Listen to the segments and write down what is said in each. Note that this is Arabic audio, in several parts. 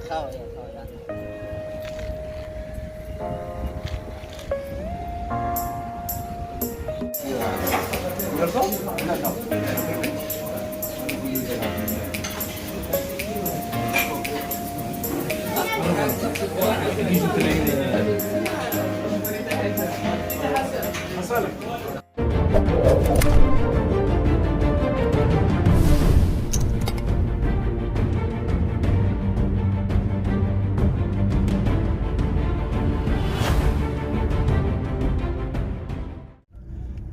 خاوية خاوية.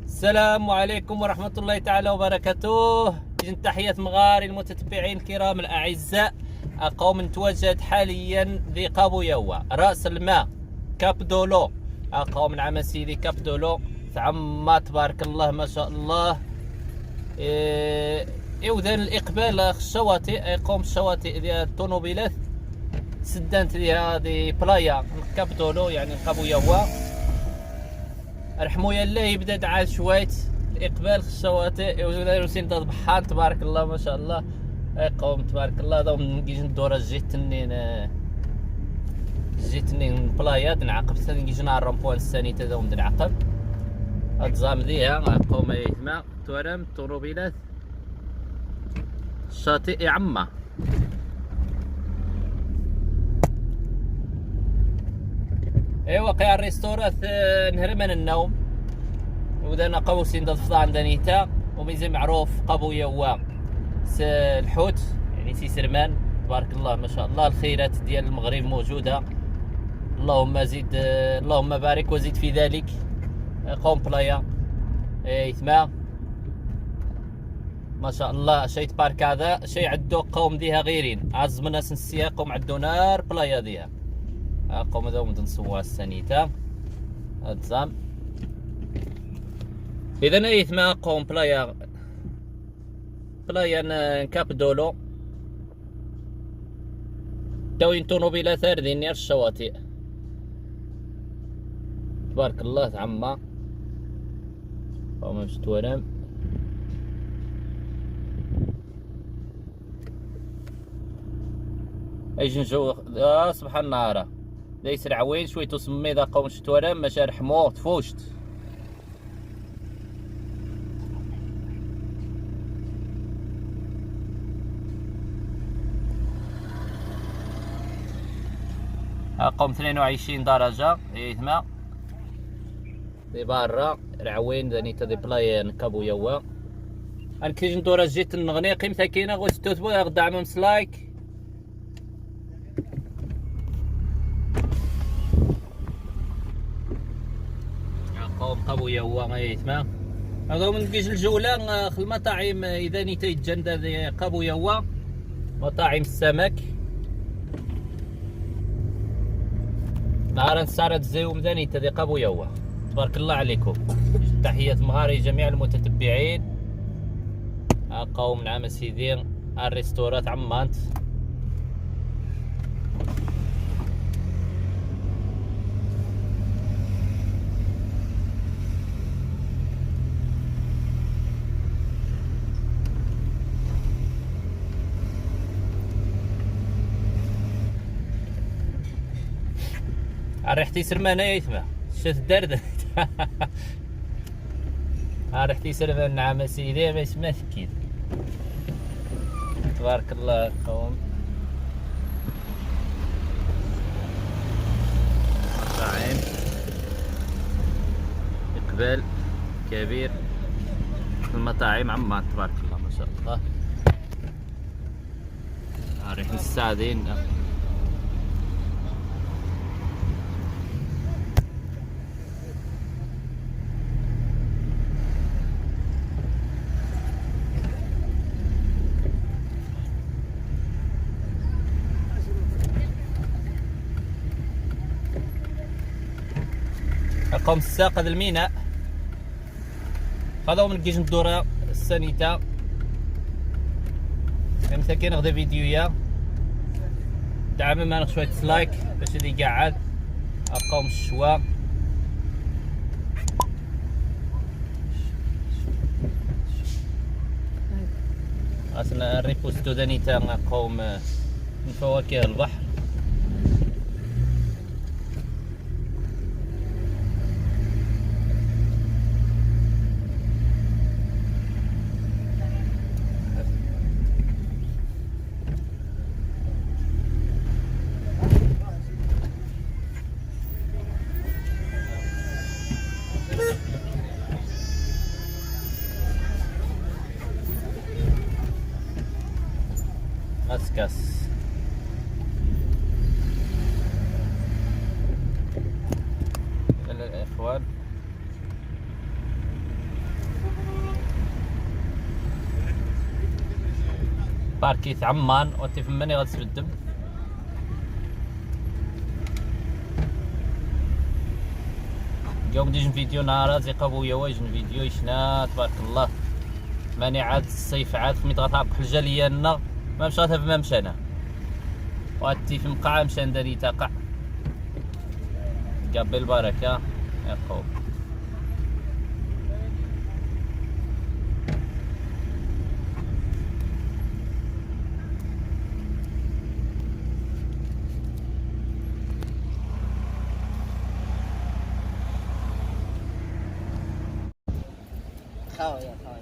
السلام عليكم ورحمة الله تعالى وبركاته. تحية مغاري المتتبعين الكرام الأعزاء. أقوم نتواجد حاليا في قابويوا رأس الماء كاب دولو. أقوم نعم سيدي كاب دولو تعمى تبارك الله ما شاء الله. إذن الإقبال الشواطئ يقوم الشواطئ ديال الطوموبيلات سدانت هذه بلايا كاب دولو يعني قابويوا. رحمو يالله يبدا دعا شويت الاقبال في الشواطئ وزيدو سين البحار تبارك الله ما شاء الله. قوم تبارك الله دوم نجي ندور جيت تنين بلايات نعقب ثاني نجي نهار الرمبوان السانيتا دوم نعقب الزام ذيها قوم يتما تورم طوموبيلات الشاطئ عمّا. ايوا قيا الريستورات نهرمن النوم ودانا قوسين ضفضا عندنيتا وميزان معروف قابويوا الحوت يعني سي سرمان تبارك الله ما شاء الله. الخيرات ديال المغرب موجوده اللهم زيد اللهم بارك وزيد في ذلك. قوم بلايا يتما ما شاء الله شي تبارك هذا شي عدو قوم ديها غيرين عز من ناس السياق قوم عدو نار بلايا ديها قوم دوم نصوها السنيتا الزام. اذا يتما قوم بلايا كاب دولو داوين طوموبيلات ثاردين نير الشواطئ تبارك الله تعمى قوم مشتورم. ايش نشوف سبحان النهار ليس العوين شوي تسمي ذا قوم شتورم مشى رحمو تفوشت. قوم 22 درجة يتما دي برا العوين ذانيتا دي بلاي كابويوا. انكيج ندور جيت النغني قيم ثاكينة غو ستوتبو غدا عمم سلايك. قوم قابويوا يتما هذا من كيج الجولة في المطاعم اذا نيتا يتجندا دي قابويوا مطاعم السمك نهار نسارد زيوم ذاني تدي قابويوا تبارك الله عليكم. تحية مهاري جميع المتتبعين. قوم نعم سيدي الريستورات عمانت ريحتي سرمانة يتما شات الدردة ريحتي سرمانة نعم سيدي ما يسمى ثكيد تبارك الله. قوم مطاعم إقبال كبير في المطاعم عمان تبارك الله ما شاء الله. ريح السعدين قوم الساق هذا الميناء هذا هو من كيجي ندورة السانيتا مساكين غدا فيديويا دعم معنا شوية لايك باش اللي قاعد قوم الشوا اصلا الريبوستو دانيتا قوم من فواكه البحر كاس. الاخوان باركيت عمان وتفهمني غتسبدم. اليوم ديجن فيديو نهار زيقا بويا واجن فيديو يشنا تبارك الله. ماني عاد الصيف عاد خميت غتعرق حجه ليالنا ما مشات ما مشانا واتي في مقع مشان داري تقع قبل البركه يا خوف. خويا الله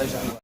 يجعله